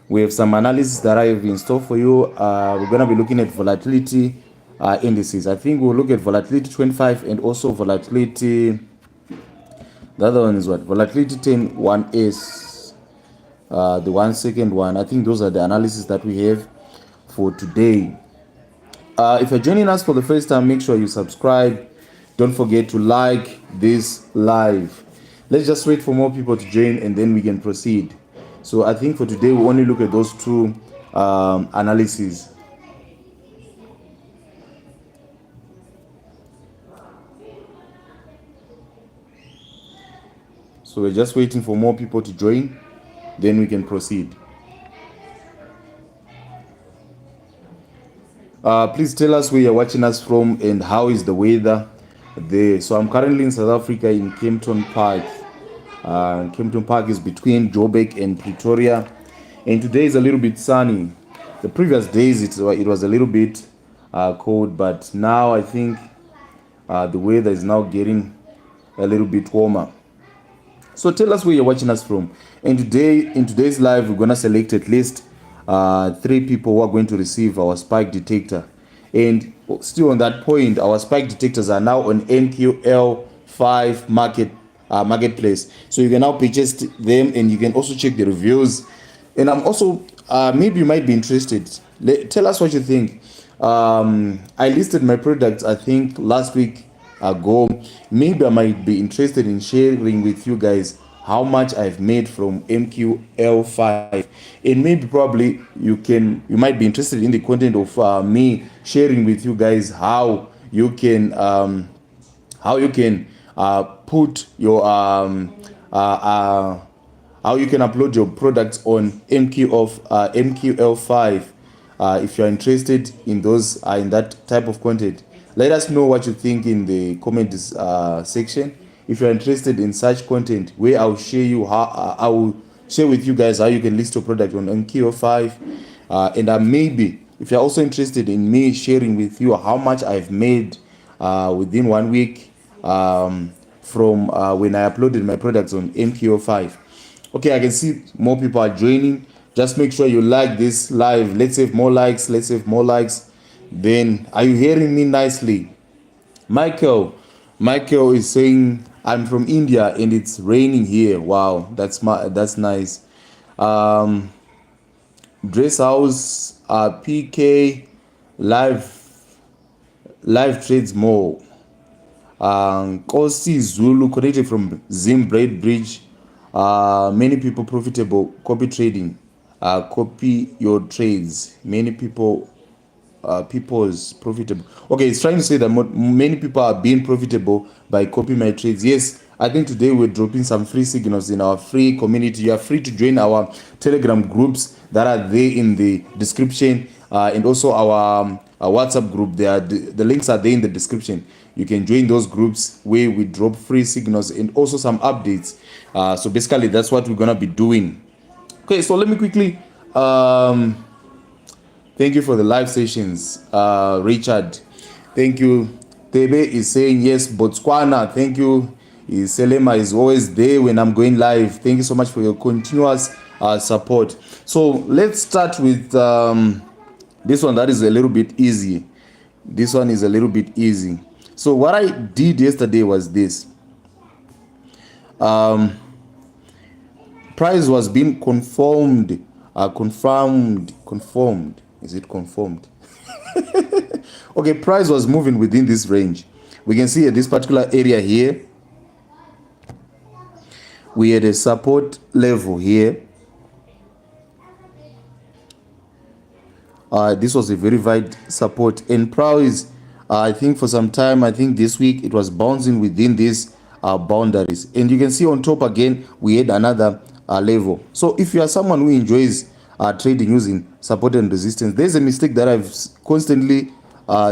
We have some analysis that I have in store for you. We're going to be looking at volatility indices. I think we'll look at volatility 25 and also volatility. The other one is what? Volatility 10 1S. The 1 second one. I think those are the analysis that we have for today. If you're joining us for the first time, make sure you subscribe. Don't forget to like this live. Let's just wait for more people to join and then we can proceed. So I think for today we only look at those two analyses. So we're just waiting for more people to join, then we can proceed. Please tell us where you're watching us from and how is the weather there. So I'm currently in South Africa in Kempton Park. Kempton Park is between Joburg and Pretoria, and today is a little bit sunny. The previous days it was a little bit cold, but now I think the weather is now getting a little bit warmer. So tell us where you're watching us from. And today, in today's live, we're gonna select at least 3 people who are going to receive our spike detector. And still on that point, our spike detectors are now on NQL5 marketplace. So you can now purchase them and you can also check the reviews. And I'm also, maybe you might be interested. Tell us what you think. I listed my products, I think, last week ago. Maybe I might be interested in sharing with you guys how much I've made from MQL5, and maybe probably you might be interested in the content of me sharing with you guys how you can put your how you can upload your products on MQL5. If you're interested in those in that type of content, let us know what you think in the comment section. If you're interested in such content, where I'll share I will share with you guys how you can list your product on MQL5, and maybe if you're also interested in me sharing with you how much I've made within 1 week from when I uploaded my products on MQL5. Okay, I can see more people are joining. Just make sure you like this live. Let's have more likes. Then, are you hearing me nicely? Michael is saying, I'm from India and it's raining here. Wow, that's nice. Dress House, PK, live trades more. Kosi Zulu connected from Zimbabwe Bridge. Many people profitable. Copy trading. Copy your trades. Many people. People's profitable. Okay, it's trying to say that many people are being profitable by copying my trades. Yes, I think today we're dropping some free signals in our free community. You are free to join our Telegram groups that are there in the description, and also our WhatsApp group. The links are there in the description. You can join those groups where we drop free signals and also some updates. So basically, that's what we're gonna be doing. Okay, so let me quickly. Thank you for the live sessions, Richard. Thank you. Tebe is saying yes, Botswana. Thank you. Selema is always there when I'm going live. Thank you so much for your continuous support. So let's start with this one that is a little bit easy. This one is a little bit easy. So what I did yesterday was this. Price was being confirmed. Is it confirmed? Okay, price was moving within this range. We can see at this particular area here, we had a support level here. This was a verified support, and price, I think for some time, I think this week it was bouncing within these boundaries. And you can see on top again, we had another level. So if you are someone who enjoys trading using support and resistance, there's a mistake that I've constantly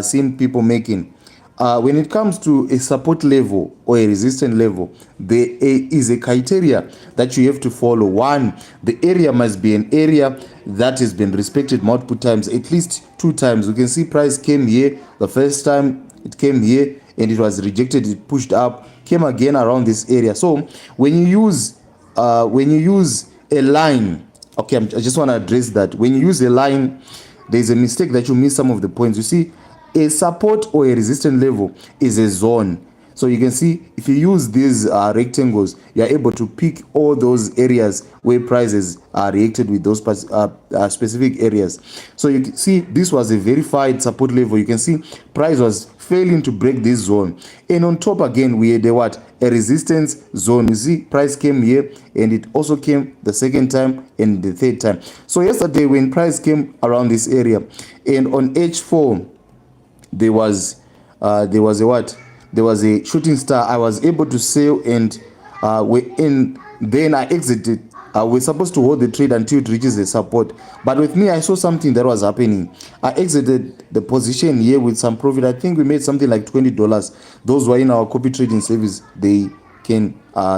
seen people making. When it comes to a support level or a resistance level, there is a criteria that you have to follow. One, the area must be an area that has been respected multiple times, at least 2 times. You can see price came here the first time, it came here and it was rejected, it pushed up, came again around this area. So when you use a line Okay, I just want to address that. When you use a line, there's a mistake that you miss some of the points. You see, a support or a resistance level is a zone. So you can see if you use these rectangles, you are able to pick all those areas where prices are reacted with those specific areas. So you can see this was a verified support level. You can see price was failing to break this zone, and on top again we had a what, a resistance zone. You see price came here and it also came the second time and the third time. So yesterday when price came around this area and on H4 there was a what, there was a shooting star, I was able to sell, and then I exited. We're supposed to hold the trade until it reaches the support, but with me I saw something that was happening. I exited the position here with some profit. I think we made something like $20. Those who are in our copy trading service, they can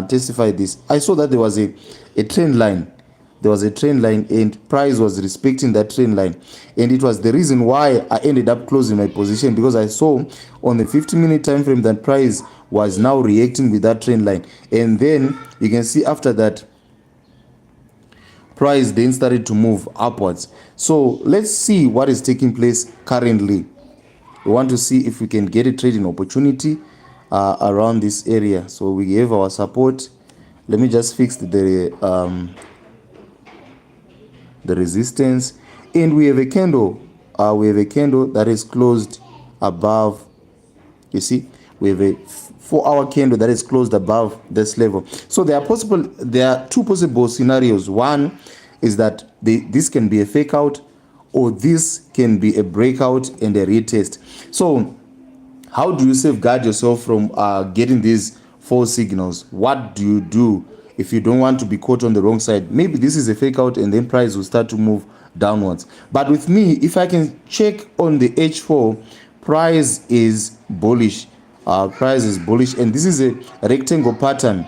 testify this. I saw that there was a trend line. There was a trend line and price was respecting that trend line, and it was the reason why I ended up closing my position, because I saw on the 50-minute time frame that price was now reacting with that trend line. And then you can see after that price then started to move upwards. So let's see what is taking place currently. We want to see if we can get a trading opportunity around this area. So we have our support. Let me just fix the resistance, and we have a candle. That is closed above. You see, we have a 4-hour candle that is closed above this level. So there are two possible scenarios. One is that this can be a fake out, or this can be a breakout and a retest. So how do you safeguard yourself from getting these false signals? What do you do if you don't want to be caught on the wrong side? Maybe this is a fake out and then price will start to move downwards. But with me, if I can check on the H4, price is bullish. And this is a rectangle pattern.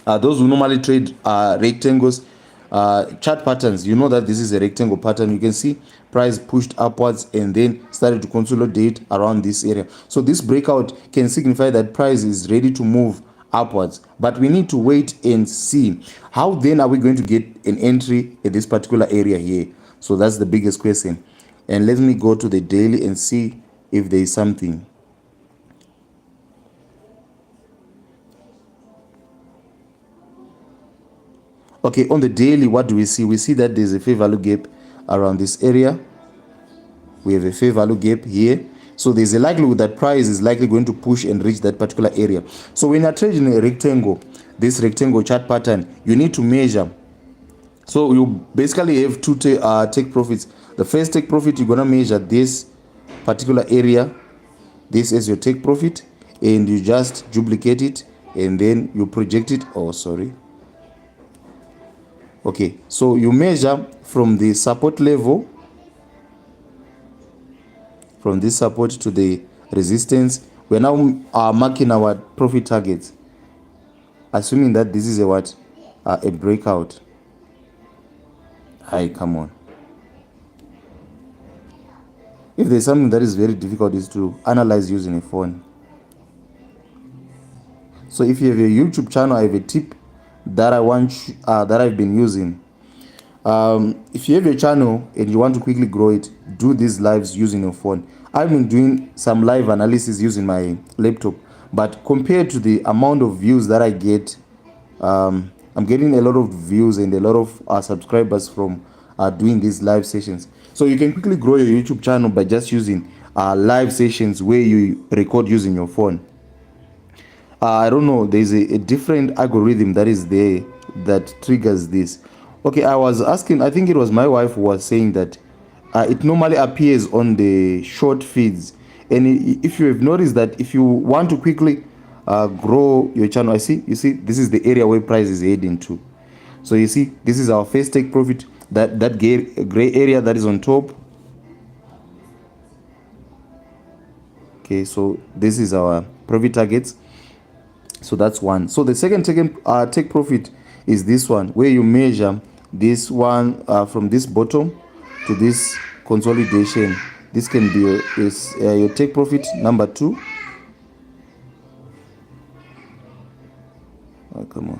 Those who normally trade rectangles, chart patterns, you know that this is a rectangle pattern. You can see price pushed upwards and then started to consolidate around this area. So this breakout can signify that price is ready to move upwards, but we need to wait and see how then are we going to get an entry at this particular area here. So that's the biggest question. And let me go to the daily and see if there is something. Okay, on the daily, what do we see? We see that there's a fair value gap around this area. We have a fair value gap here. So there's a likelihood that price is likely going to push and reach that particular area. So when you're trading a rectangle, this rectangle chart pattern, you need to measure. So you basically have two take profits. The first take profit, you're going to measure this particular area. This is your take profit, and you just duplicate it, and then you project it. Oh, sorry. Okay, so you measure from the support level, from this support to the resistance. We're now marking our profit targets, assuming that this is a what? A breakout. Hi, come on. If there's something that is very difficult, is to analyze using a phone. So if you have a YouTube channel, I have a tip that that I've been using. If you have a channel and you want to quickly grow it, do these lives using your phone. I've been doing some live analysis using my laptop, but compared to the amount of views that I get, I'm getting a lot of views and a lot of subscribers from doing these live sessions. So you can quickly grow your YouTube channel by just using live sessions where you record using your phone. I don't know, there's a different algorithm that is there that triggers this. Okay, I was asking, I think it was my wife who was saying that it normally appears on the short feeds. And if you have noticed that if you want to quickly grow your channel, you see, this is the area where price is heading to. So you see, this is our first take profit, that gray area that is on top. Okay, so this is our profit targets. So that's one. So the second take profit is this one, where you measure this one from this bottom to this consolidation. This can be your take profit number 2. Oh, come on.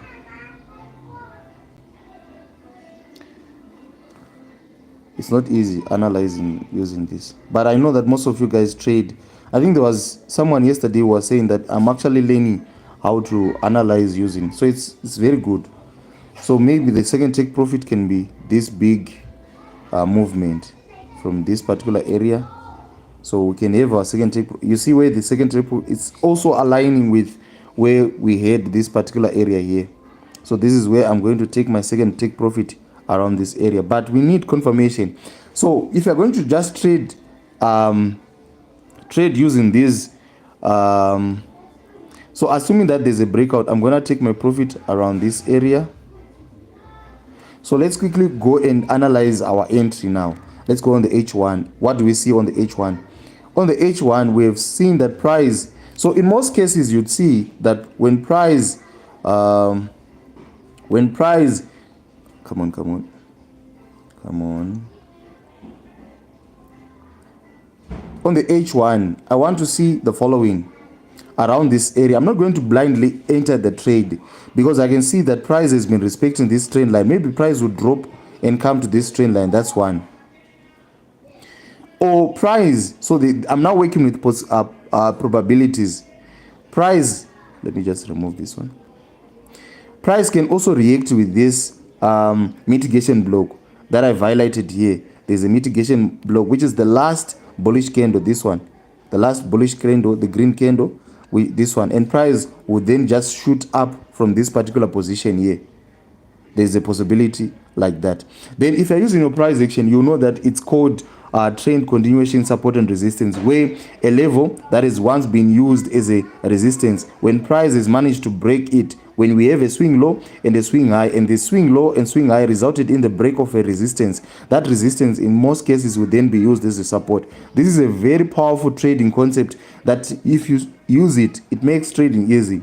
It's not easy analyzing using this, but I know that most of you guys trade. I think there was someone yesterday who was saying that I'm actually learning how to analyze using, so it's very good. So maybe the second take profit can be this big movement from this particular area. So we can have our second take. You see where the second take, it's also aligning with where we had this particular area here. So this is where I'm going to take my second take profit around this area, but we need confirmation. So if you're going to just trade using this, so assuming that there's a breakout, I'm going to take my profit around this area. So let's quickly go and analyze our entry now. Let's go on the H1. What do we see on the H1? On the H1, we have seen that price. So in most cases, you'd see that when price, come on. On the H1, I want to see the following around this area. I'm not going to blindly enter the trade because I can see that price has been respecting this trend line. Maybe price would drop and come to this trend line. That's one. Or price, so I'm now working with probabilities. Price, let me just remove this one. Price can also react with this mitigation block that I've highlighted here. There's a mitigation block, which is the last bullish candle, this one. The last bullish candle, the green candle, with this one. And price would then just shoot up from this particular position here. There's a possibility like that. Then if you're using your price action, you know that it's called trend continuation support and resistance, where a level that has once been used as a resistance, when price has managed to break it, when we have a swing low and a swing high, and the swing low and swing high resulted in the break of a resistance, that resistance in most cases would then be used as a support. This is a very powerful trading concept that if you use it, it makes trading easy.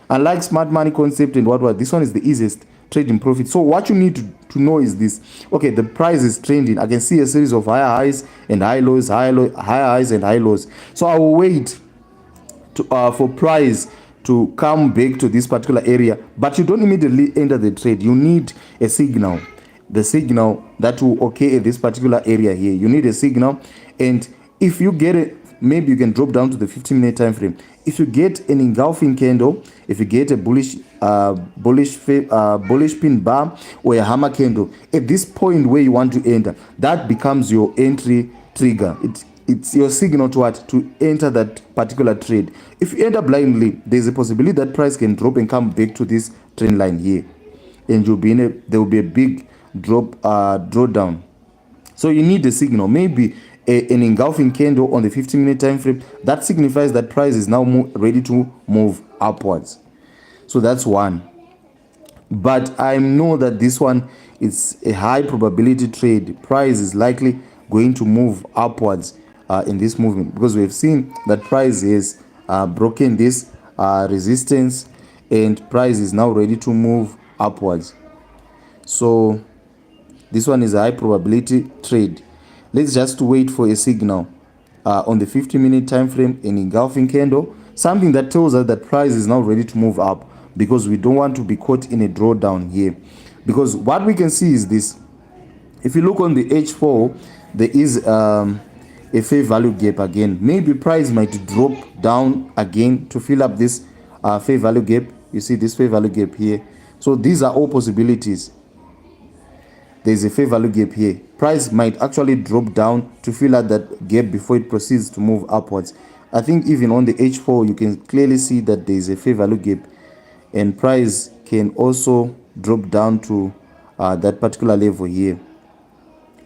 Unlike smart money concept and what this one is the easiest trading profit. So what you need to know is this. Okay, the price is trending. I can see a series of higher highs and high lows, higher highs and high lows. So I will wait to, for price to come back to this particular area, but you don't immediately enter the trade. You need a signal, the signal that will okay at this particular area here. You need a signal, and if you get it, maybe you can drop down to the 15-minute time frame. If you get an engulfing candle, if you get a bullish pin bar or a hammer candle at this point where you want to enter, that becomes your entry trigger. It's your signal to what, to enter that particular trade. If you enter blindly, there's a possibility that price can drop and come back to this trend line here, and you'll be in there will be a big drawdown. So you need a signal, maybe an engulfing candle on the 15-minute time frame. That signifies that price is now ready to move upwards. So that's one. But I know that this one is a high probability trade. Price is likely going to move upwards in this movement, because we have seen that price has broken this resistance, and price is now ready to move upwards. So this one is a high probability trade. Let's just wait for a signal on the 50-minute time frame, an engulfing candle, something that tells us that price is now ready to move up, because we don't want to be caught in a drawdown here. Because what we can see is this. If you look on the H4, there is a fair value gap again. Maybe price might drop down again to fill up this fair value gap. You see this fair value gap here. So these are all possibilities. There's a fair value gap here. Price might actually drop down to fill out that gap before it proceeds to move upwards. I think even on the H4, you can clearly see that there's a fair value gap, and price can also drop down to that particular level here,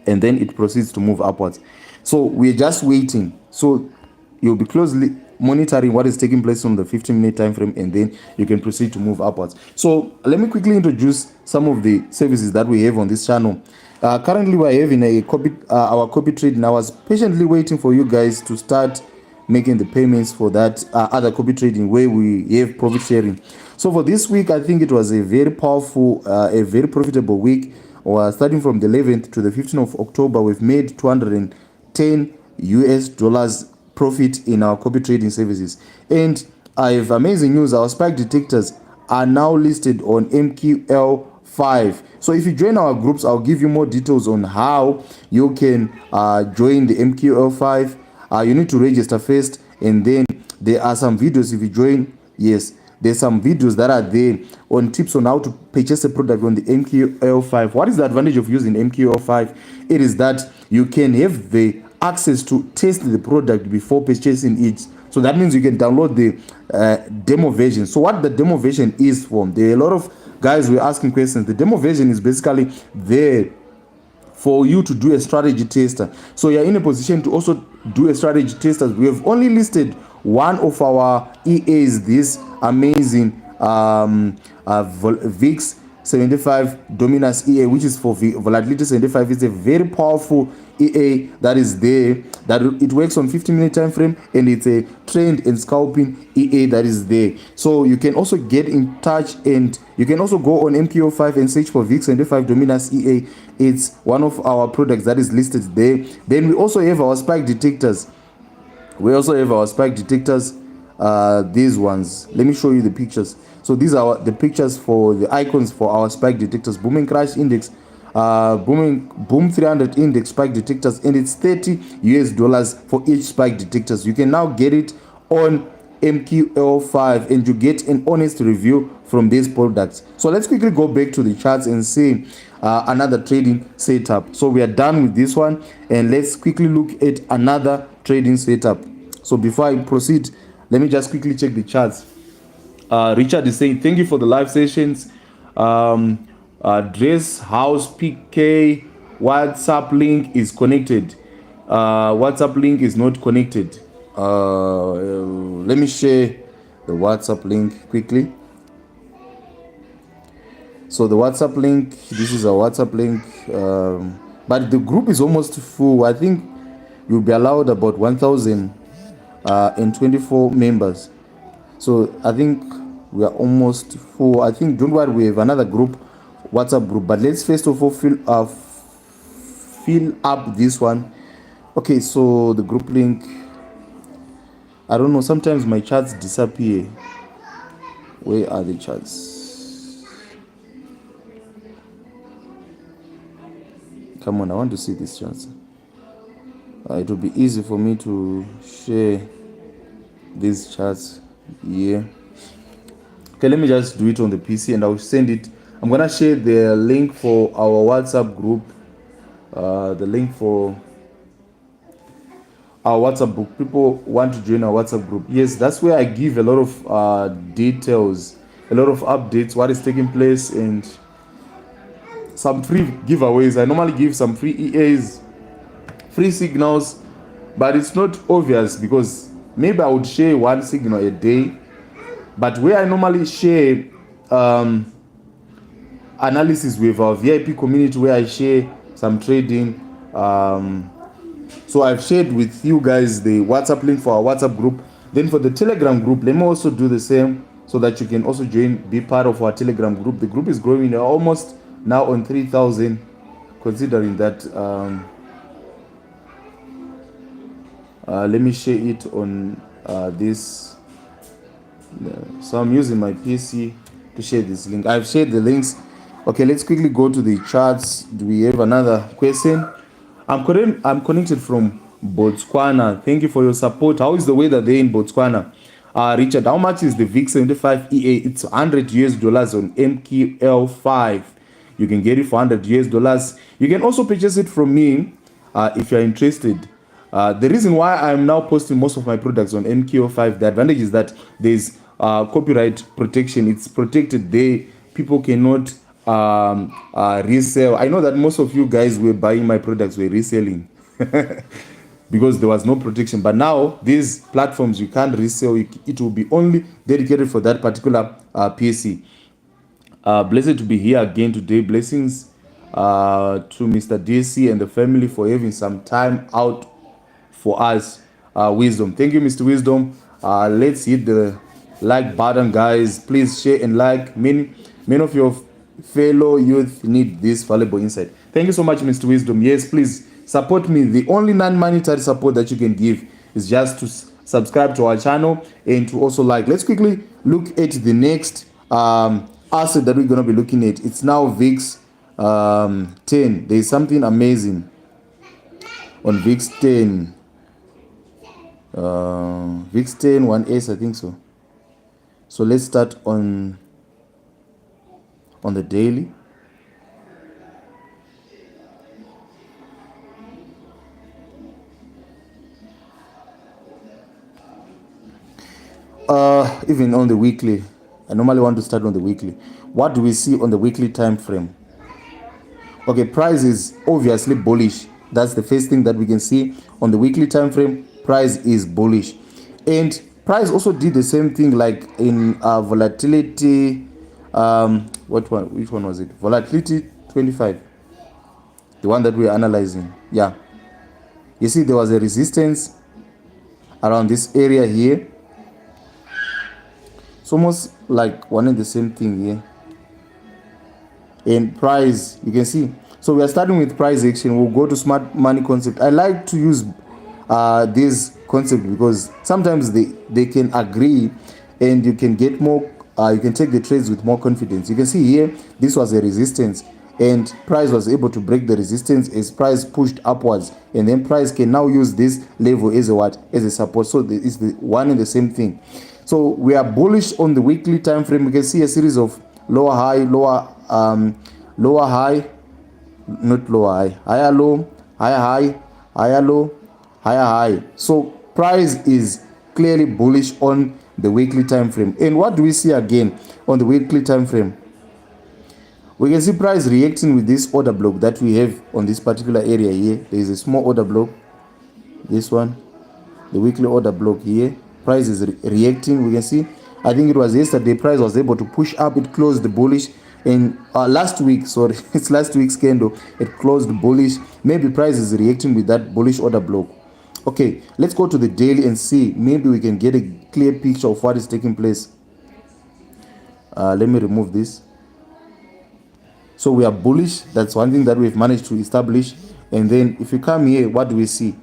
and then it proceeds to move upwards. So we're just waiting. So you'll be closely monitoring what is taking place on the 15-minute time frame, and then you can proceed to move upwards. So let me quickly introduce some of the services that we have on this channel. Currently we're having our copy trade, and I was patiently waiting for you guys to start making the payments for that other copy trading where we have profit sharing. So for this week, I think it was a very powerful, a very profitable week. Starting from the 11th to the 15th of October, we've made $210 US profit in our copy trading services. And I have amazing news. Our spike detectors are now listed on MQL 5. So if you join our groups, I'll give you more details on how you can join the MQL5. You need to register first, and then there are some videos if you join. Yes, there's some videos that are there on tips on how to purchase a product on the MQL5. What is the advantage of using MQL5? It is that you can have the access to test the product before purchasing it. So that means you can download the demo version. So what the demo version is for, there are a lot of guys were asking questions. The demo version is basically there for you to do a strategy tester. So you're in a position to also do a strategy tester. We have only listed one of our EAs, this amazing VIX 75 dominance EA, which is for volatility 75. It's a very powerful EA that is there, that it works on 15-minute time frame, and it's a trend and scalping EA that is there. So you can also get in touch, and you can also go on MQ5 and search for VIX 75 dominance EA. It's one of our products that is listed there. Then we also have our spike detectors. These ones, let me show you the pictures. So these are the pictures for the icons for our spike detectors. Boom and crash index, boom 300 index spike detectors, and it's $30 for each spike detectors. You can now get it on MQL5, and you get an honest review from these products. So let's quickly go back to the charts and see another trading setup. So we are done with this one, and let's quickly look at another trading setup. So before I proceed, let me just quickly check the charts. Richard is saying thank you for the live sessions. Dress House PK WhatsApp link is connected. WhatsApp link is not connected. Let me share the WhatsApp link quickly. So the WhatsApp link, this is a WhatsApp link, but the group is almost full. I think you'll be allowed about 1,024 members. So I think we are almost full. I think, don't worry, we have another group, WhatsApp group, but let's first of all fill up this one. Okay, so the group link, I don't know, sometimes my charts disappear. Where are the charts? Come on, I want to see these charts. It will be easy for me to share these charts here. Okay, let me just do it on the PC, and I'll send it. I'm gonna share the link for our WhatsApp group, the link for our WhatsApp group. People want to join our WhatsApp group. Yes, that's where I give a lot of details, a lot of updates, what is taking place, and some free giveaways. I normally give some free EAs, free signals, but it's not obvious because maybe I would share one signal a day. But where I normally share analysis with our VIP community, where I share some trading. So I've shared with you guys the WhatsApp link for our WhatsApp group. Then for the Telegram group, let me also do the same so that you can also join, be part of our Telegram group. The group is growing, almost now on 3,000, considering that. Let me share it on this. So I'm using my PC to share this link. I've shared the links. Okay, let's quickly go to the charts. Do we have another question? I'm connected from Botswana. Thank you for your support. How is the weather there in Botswana? Richard, how much is the VIX 75 EA? It's $100 on MQL5. You can get it for $100. You can also purchase it from me if you're interested. The reason why I'm now posting most of my products on MQL5, the advantage is that there's copyright protection. It's protected there. People cannot resell. I know that most of you guys were buying my products, were reselling because there was no protection. But now these platforms, you can't resell. It will be only dedicated for that particular PC. Blessed to be here again today. Blessings to Mr. DC and the family for having some time out for us. Wisdom, thank you, Mr. Wisdom. Let's hit the like button, guys. Please share and like. Many of your fellow youth need this valuable insight. Thank you so much, Mr. Wisdom. Yes, please support me. The only non-monetary support that you can give is just to subscribe to our channel and to also like. Let's quickly look at the next asset that we're going to be looking at, it's now VIX 10. There's something amazing on VIX 10. VIX 10 1S, I think so. So let's start on the daily. Even on the weekly, I normally want to start on the weekly. What do we see on the weekly time frame? Okay, price is obviously bullish. That's the first thing that we can see on the weekly time frame. Price is bullish, and price also did the same thing like in volatility. What one? Which one was it? Volatility 25, the one that we are analyzing. Yeah, you see there was a resistance around this area here. It's almost like one and the same thing here. And price, you can see. So we are starting with price action. We'll go to smart money concept. I like to use this concept because sometimes they can agree and you can get more, you can take the trades with more confidence. You can see here, this was a resistance and price was able to break the resistance as price pushed upwards, and then price can now use this level as a what? As a support. So it's the one and the same thing. So we are bullish on the weekly time frame. You can see a series of lower high, lower high, not lower high, higher low, higher high, higher low, higher high. So price is clearly bullish on the weekly time frame. And what do we see again on the weekly time frame? We can see price reacting with this order block that we have on this particular area here. There is a small order block, this one, the weekly order block here. Price is reacting. We can see, I think it was yesterday, price was able to push up. It closed the bullish. And last week, sorry, it's last week's candle, it closed bullish. Maybe price is reacting with that bullish order block. Okay, let's go to the daily and see. Maybe we can get a clear picture of what is taking place. Let me remove this. So we are bullish. That's one thing that we've managed to establish. And then if you come here, what do we see?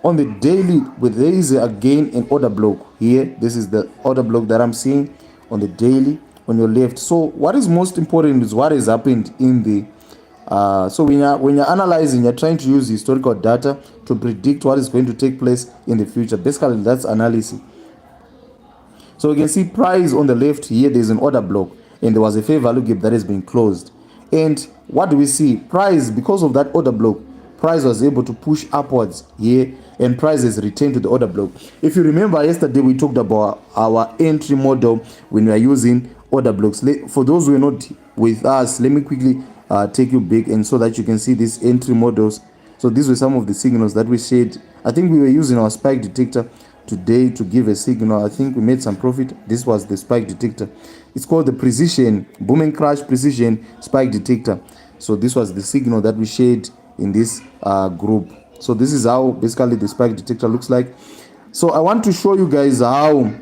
On the daily, there is again an order block here. This is the order block that I'm seeing on the daily on your left. So what is most important is what has happened in the so when you're analyzing, you're trying to use historical data to predict what is going to take place in the future. Basically, that's analysis. So you can see price on the left here, there's an order block and there was a fair value gap that has been closed. And what do we see? Price, because of that order block, price was able to push upwards here and price has returned to the order block. If you remember yesterday, we talked about our entry model when we are using order blocks. For those who are not with us, let me quickly take you back and so that you can see these entry models. So these were some of the signals that we shared. I think we were using our spike detector today to give a signal. I think we made some profit. This was the spike detector. It's called the precision boom and crash precision spike detector. So this was the signal that we shared in this group. So this is how basically the spike detector looks like. So I want to show you guys how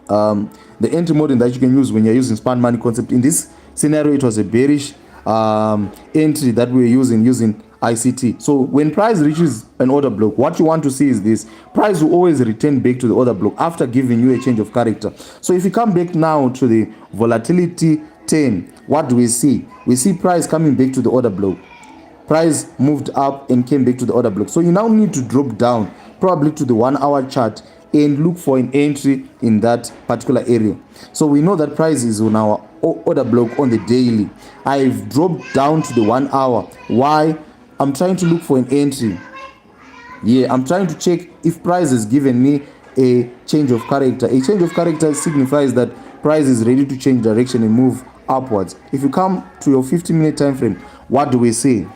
the entry model that you can use when you're using smart money concept. In this scenario, it was a bearish entry that we were using ICT. So when price reaches an order block, what you want to see is this: price will always return back to the order block after giving you a change of character. So if you come back now to the volatility 10, what do we see? We see price coming back to the order block. Price moved up and came back to the order block. So you now need to drop down probably to the 1 hour chart and look for an entry in that particular area. So we know that price is on our order block on the daily. I've dropped down to the 1 hour. Why? I'm trying to look for an entry. Yeah, I'm trying to check if price has given me a change of character. A change of character signifies that price is ready to change direction and move upwards. If you come to your 15-minute time frame, what do we see?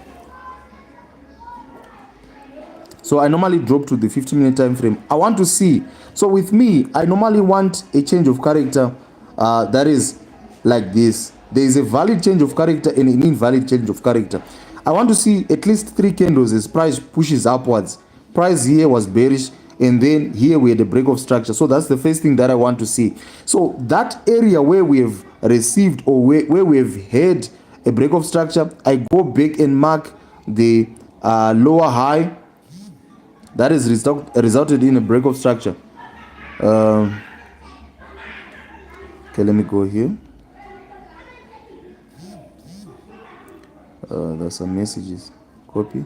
So I normally drop to the 15-minute time frame. I want to see. So with me, I normally want a change of character that is like this. There is a valid change of character and an invalid change of character. I want to see at least 3 candles as price pushes upwards. Price here was bearish, and then here we had a break of structure. So that's the first thing that I want to see. So that area where we have received or where we have had a break of structure, I go back and mark the lower high that is resulted in a break of structure. Okay, let me go here. There's some messages. Copy.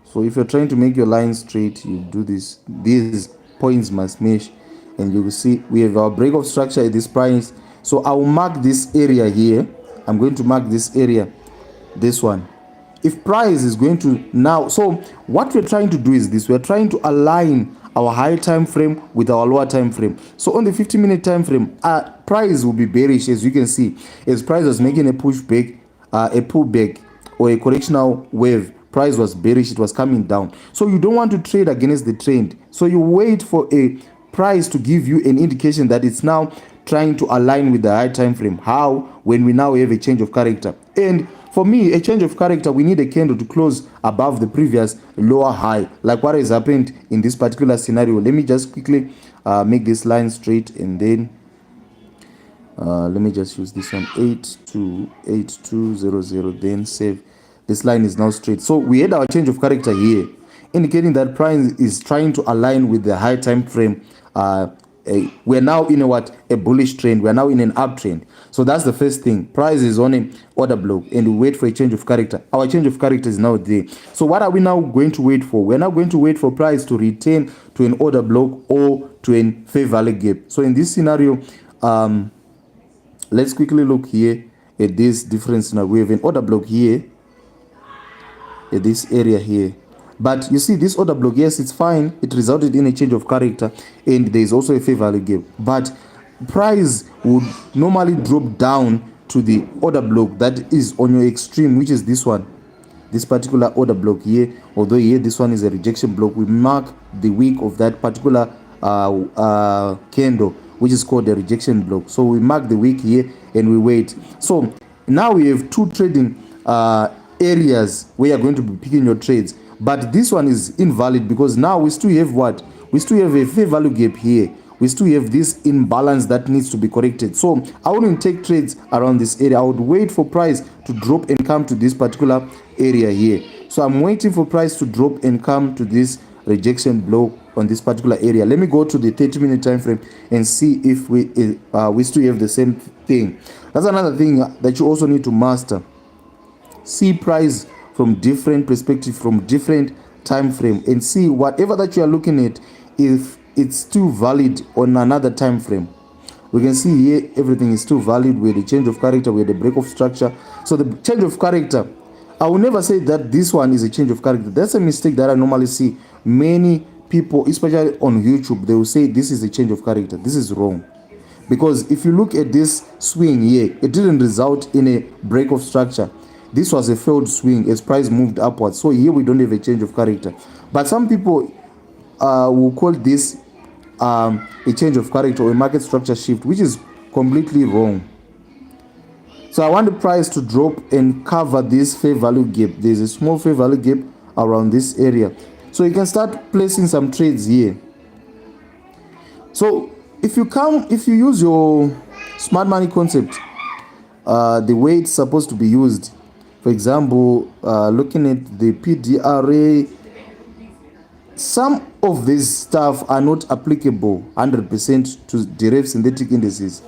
So if you're trying to make your line straight, you do this. These points must mesh, and you will see we have our break of structure at this price. So I will mark this area here. I'm going to mark this area, this one. If price is going to now, so what we're trying to do is this: we're trying to align our higher time frame with our lower time frame. So on the 50-minute time frame, price will be bearish, as you can see, as price was making a pushback, a pullback, or a correctional wave. Price was bearish, it was coming down. So you don't want to trade against the trend. So you wait for a price to give you an indication that it's now trying to align with the high time frame. How? When we now have a change of character. And for me, a change of character, we need a candle to close above the previous lower high, like what has happened in this particular scenario. Let me just quickly make this line straight, and then let me just use this one, 828200, then save. This line is now straight. So we had our change of character here, indicating that price is trying to align with the high time frame. We're now in a bullish trend. We're now in an uptrend. So that's the first thing. Price is on an order block, and we wait for a change of character. Our change of character is now there. So what are we now going to wait for? We're now going to wait for price to return to an order block or to a fair value gap. So in this scenario, let's quickly look here at this difference. Now we have an order block here at this area here, but you see this order block, yes, it's fine, it resulted in a change of character, and there is also a fair value gap, but price would normally drop down to the order block that is on your extreme, which is this one, this particular order block here. Although here this one is a rejection block, we mark the wick of that particular candle, which is called the rejection block. So we mark the wick here and we wait. So now we have two trading areas where you're going to be picking your trades, but this one is invalid because now we still have what? We still have a fair value gap here. We still have this imbalance that needs to be corrected. So I wouldn't take trades around this area. I would wait for price to drop and come to this particular area here. So I'm waiting for price to drop and come to this rejection block on this particular area. Let me go to the 30-minute time frame and see if we still have the same thing. That's another thing that you also need to master. See price from different perspective, from different time frame, and see whatever that you are looking at, if it's still valid on another time frame. We can see here everything is still valid with the change of character, with the break of structure. So the change of character, I will never say that this one is a change of character. That's a mistake that I normally see. Many people, especially on YouTube, they will say this is a change of character. This is wrong. Because if you look at this swing here, it didn't result in a break of structure. This was a failed swing as price moved upwards. So here we don't have a change of character. But some people will call this a change of character or a market structure shift, which is completely wrong. So I want the price to drop and cover this fair value gap. There's a small fair value gap around this area. So you can start placing some trades here. So if you use your smart money concept, the way it's supposed to be used, for example, looking at the PDRA, some of these stuff are not applicable 100% to Deriv synthetic indices.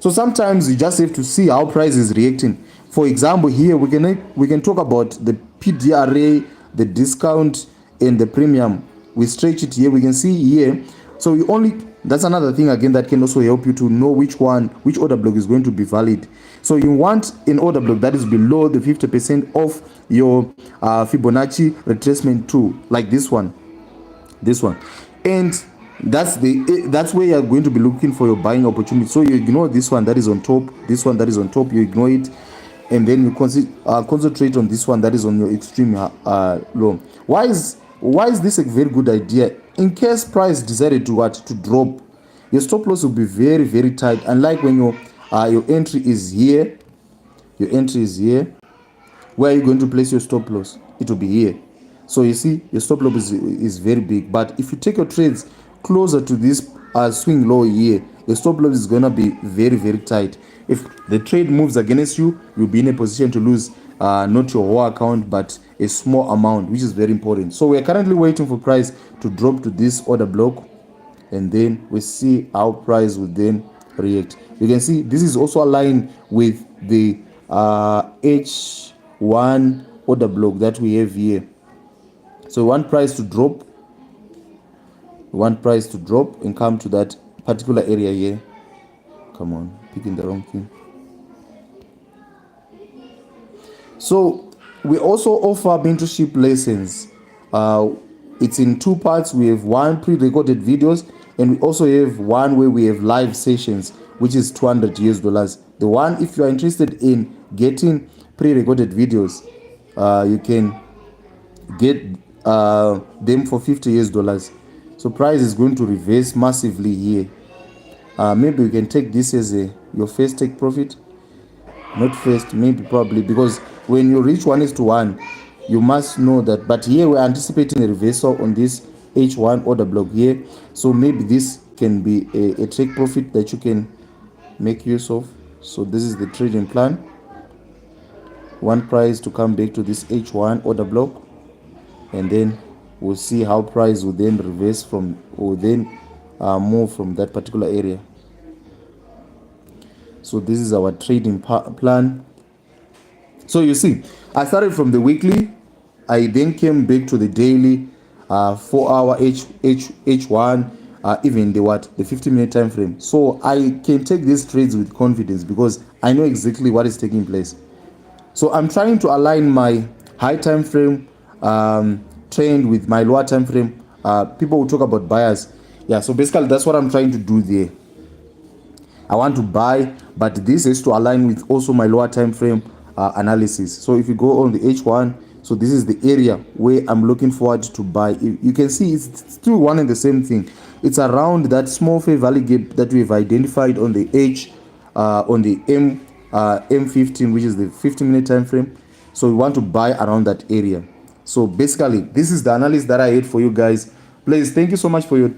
So sometimes you just have to see how price is reacting. For example, here we can talk about the PDRA, the discount, and the premium. We stretch it here. We can see here. So that's another thing again that can also help you to know which order block is going to be valid. So you want an order block that is below the 50% of your Fibonacci retracement tool, like this one, and that's where you're going to be looking for your buying opportunity. So you ignore this one that is on top, this one that is on top, you ignore it, and then you concentrate on this one that is on your extreme low. Why is this a very good idea? In case price decided to drop, your stop loss will be very, very tight. Unlike when your entry is here, where are you going to place your stop loss? It will be here. So you see, your stop loss is very big. But if you take your trades closer to this swing low here, your stop loss is going to be very, very tight. If the trade moves against you, you'll be in a position to lose not your whole account, but a small amount, which is very important. So we are currently waiting for price to drop to this order block, and then we see how price will then react. You can see this is also aligned with the H1 order block that we have here. So we want price to drop. We want price to drop and come to that particular area here. Come on, picking the wrong thing. So we also offer mentorship lessons. It's in two parts. We have one pre-recorded videos, and we also have one where we have live sessions, which is $200. The one, if you are interested in getting pre-recorded videos, you can get them for $50. So price is going to reverse massively here. Maybe you can take this as your first take profit. Not first, maybe probably, because when you reach 1:1, you must know that. But here we're anticipating a reversal on this H1 order block here. So maybe this can be a take profit that you can make use of. So this is the trading plan. One price to come back to this H1 order block, and then we'll see how price will then reverse from, or then move from that particular area. So this is our trading plan. So you see, I started from the weekly. I then came back to the daily, 4-hour H1, even the 50-minute time frame. So I can take these trades with confidence because I know exactly what is taking place. So I'm trying to align my high time frame trend with my lower time frame. People will talk about buyers. Yeah, so basically that's what I'm trying to do there. I want to buy, but this is to align with also my lower time frame analysis. So if you go on the H1, so this is the area where I'm looking forward to buy. You can see it's still one and the same thing. It's around that small fair value gap that we've identified on the on the M15, which is the 50-minute time frame. So we want to buy around that area. So basically, this is the analysis that I had for you guys. Please, thank you so much for your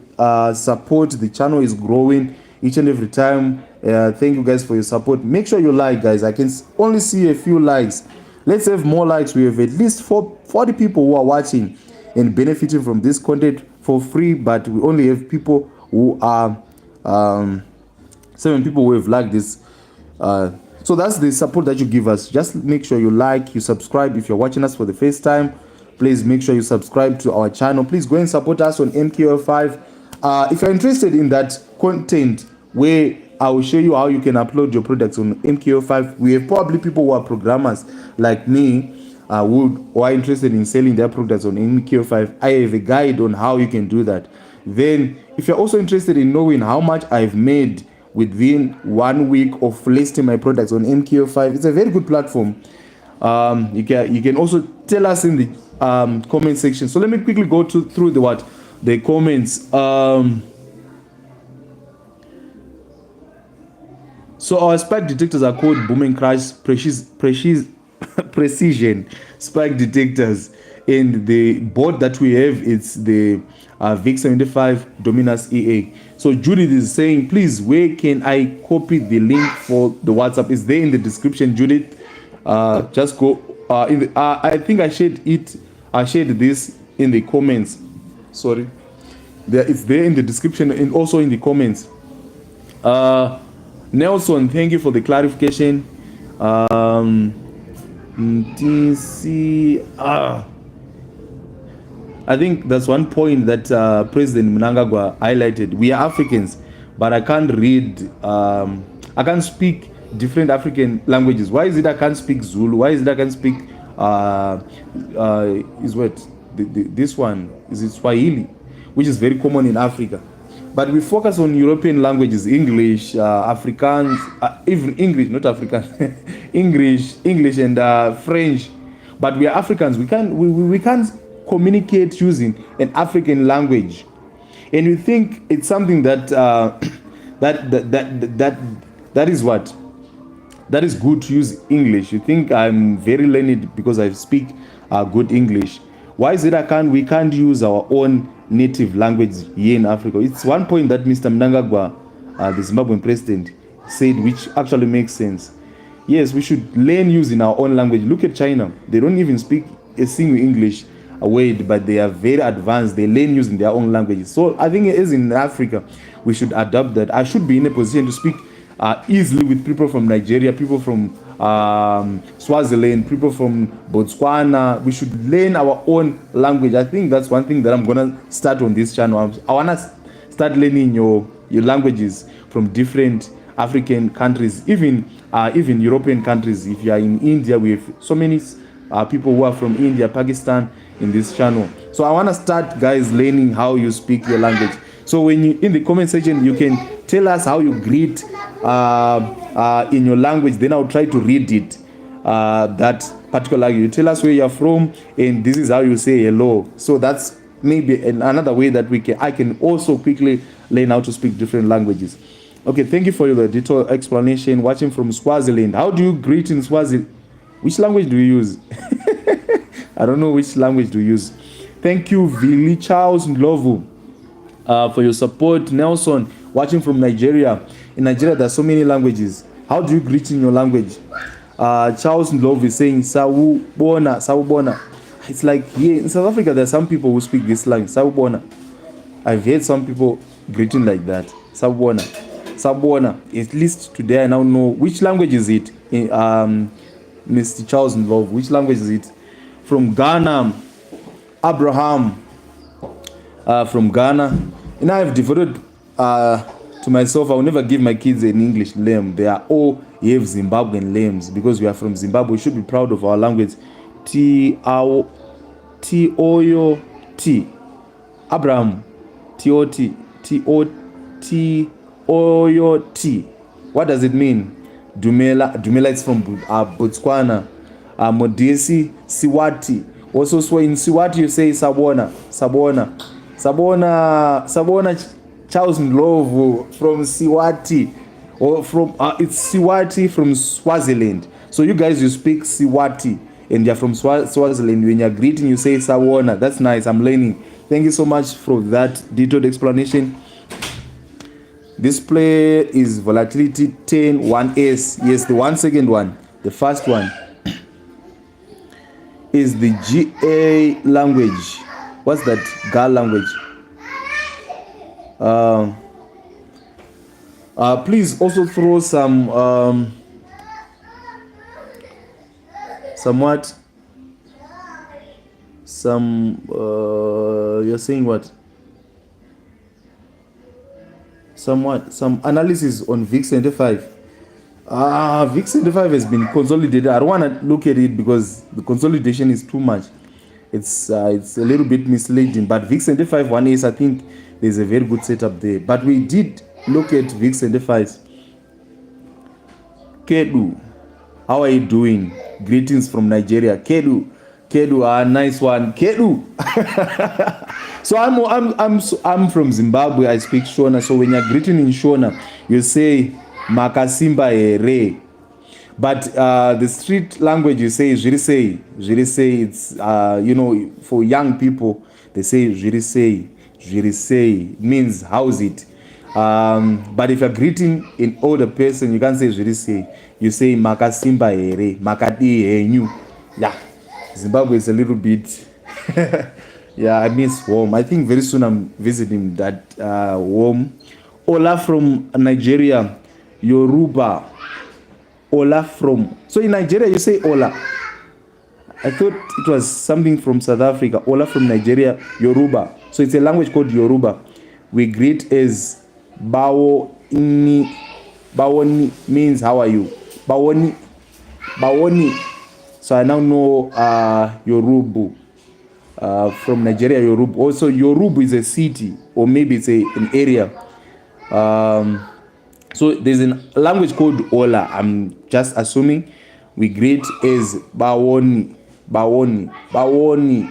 support. The channel is growing each and every time. Thank you guys for your support. Make sure you like, guys. I can only see a few likes. Let's have more likes. We have at least 40 people who are watching and benefiting from this content for free, but we only have people who are 7 people who have liked this. So that's the support that you give us. Just make sure you like, you subscribe. If you're watching us for the first time, please make sure you subscribe to our channel. Please go and support us on MKO5. If you're interested in that content where I will show you how you can upload your products on MKO5, we have probably people who are programmers like me who are interested in selling their products on MKO5. I have a guide on how you can do that. Then if you're also interested in knowing how much I've made within 1 week of listing my products on MKO5, it's a very good platform. You can also tell us in the comment section. So let me quickly go through the comments. So our spike detectors are called boom and crash precision spike detectors, and the board that we have, it's the VIX75 Dominus EA. So Judith is saying, please, where can I copy the link for the WhatsApp? It's there in the description, Judith. Just go I think I shared this in the comments. Sorry, it's there in the description and also in the comments. Nelson, thank you for the clarification. I think that's one point that President Mnangagwa highlighted. We are Africans, but I can't read, I can't speak different African languages. Why is it I can't speak Zulu? Why is it I can't speak, this one, is it Swahili, which is very common in Africa. But we focus on European languages, English, Afrikaans, even English, not African, English and French. But we are Africans. We can't communicate using an African language, and we think it's something that that is good to use English. You think I'm very learned because I speak good English. Why is it we can't use our own native language here in Africa? It's one point that Mr. Mnangagwa, the Zimbabwean president, said, which actually makes sense. Yes, we should learn using our own language. Look at China. They don't even speak a single English word, but they are very advanced. They learn using their own languages. So I think as in Africa, we should adopt that. I should be in a position to speak easily with people from Nigeria, people from Swaziland, people from Botswana. We should learn our own language. I think that's one thing that I'm gonna start on this channel. I wanna start learning your languages from different African countries, even European countries. If you are in India, we have so many people who are from India, Pakistan in this channel. So I want to start, guys, learning how you speak your language. So when you in the comment section, you can tell us how you greet in your language. Then I'll try to read it, that particular language. You tell us where you're from, and this is how you say hello. So that's maybe another way that I can also quickly learn how to speak different languages. Okay, thank you for the detailed explanation. Watching from Swaziland. How do you greet in Swaziland? Which language do you use? I don't know which language to use. Thank you, Vili Charles Ndlovu, for your support. Nelson, watching from Nigeria. In Nigeria, there are so many languages. How do you greet in your language? Charles Ndlovu is saying Sawubona, Sawubona. It's like here in South Africa, there are some people who speak this language, Sawubona. I've heard some people greeting like that, Sawubona, Sawubona. At least today I now know which language is it. Mr. Charles Ndlovu, which language is it? From Ghana, Abraham, from Ghana. And I've devoted to myself, I will never give my kids an English name. They are all have Zimbabwean names because we are from Zimbabwe. We should be proud of our language. T-O-Y-O-T. Abraham, T-O-T, T-O-T-O-Y-O-T. What does it mean? Dumela is from Botswana. Modesi, Siwati. Also, so in Siwati you say Sabona, Sabona, Sabona, Sabona Charles Ndlovu from Siwati, or from it's Siwati from Swaziland. So you guys, you speak Siwati and you're from Swaziland. When you're greeting, you say Sabona. That's nice. I'm learning. Thank you so much for that detailed explanation. Display is Volatility 10 1S. Yes, the 1 second one. The first one is the GA language. What's that GA language? Please also throw some you're saying what? Some analysis on VIX75. VIX75 has been consolidated. I don't want to look at it because the consolidation is too much. It's a little bit misleading. But VIX75 one is, I think there's a very good setup there. But we did look at VIX75. Kedu, how are you doing? Greetings from Nigeria. Kedu, nice one. Kedu. So I'm from Zimbabwe. I speak Shona. So when you're greeting in Shona, you say Makasimba ere. But the street language you say Jirisei. Jirisei, it's for young people they say Jirisei. Jirisei means how's it. But if you're greeting an older person, you can't say Jirisei. You say Makasimba ere, Makati enyu. Yeah, Zimbabwe is a little bit. Yeah, I miss home. I think very soon I'm visiting that home. Ola from Nigeria, Yoruba. Ola from. So in Nigeria you say Ola. I thought it was something from South Africa. Ola from Nigeria, Yoruba. So it's a language called Yoruba. We greet as Bawoni. Bawoni means how are you? Bawoni. Bawoni. So I now know Yoruba. From Nigeria, Yoruba. Also, Yoruba is a city, or maybe it's an area. So there's a language called Ola. I'm just assuming we greet as Bawoni. Bawoni. Bawoni.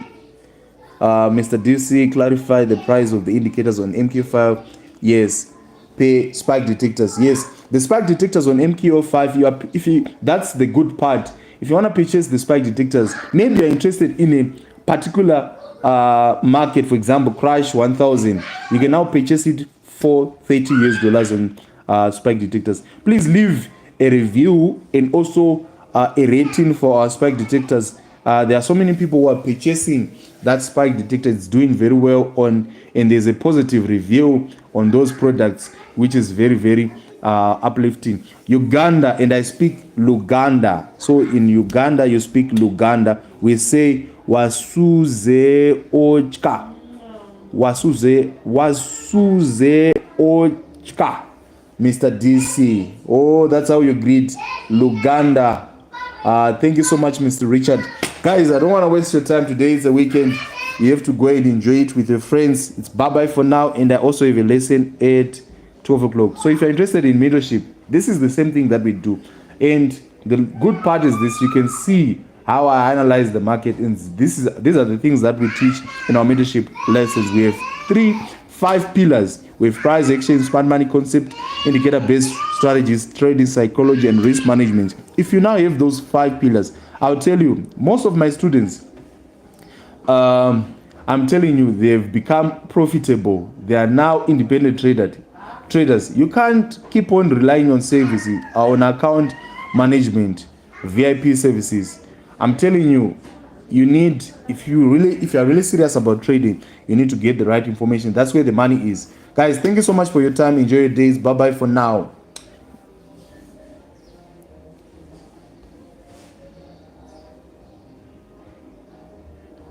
Mr. DC, clarify the price of the indicators on MQ5. Yes. Pay spike detectors. Yes. The spike detectors on MQ5, that's the good part. If you want to purchase the spike detectors, maybe you're interested in a particular market, for example, Crash 1000, you can now purchase it for $30 on spike detectors. Please leave a review and also a rating for our spike detectors. There are so many people who are purchasing that spike detector. It's doing very well and there's a positive review on those products, which is very, very uplifting. Uganda, and I speak Luganda. So in Uganda, you speak Luganda. We say wasuze ochka. Wasuze ochka. Mr. DC. Oh, that's how you greet Luganda. Thank you so much, Mr. Richard. Guys, I don't want to waste your time. Today is the weekend. You have to go and enjoy it with your friends. It's bye-bye for now. And I also have a lesson at 12 o'clock. So if you're interested in mentorship, this is the same thing that we do. And the good part is this. You can see how I analyze the market. And these are the things that we teach in our mentorship lessons. We have 5 pillars. We have price action, smart money concept, indicator-based strategies, trading psychology, and risk management. If you now have those 5 pillars, I'll tell you, most of my students, I'm telling you, they've become profitable. They are now independent traders. You can't keep on relying on services, on account management, VIP services. I'm telling you, you need, if you are really serious about trading, you need to get the right information. That's where the money is. Guys, thank you so much for your time. Enjoy your days. Bye-bye for now.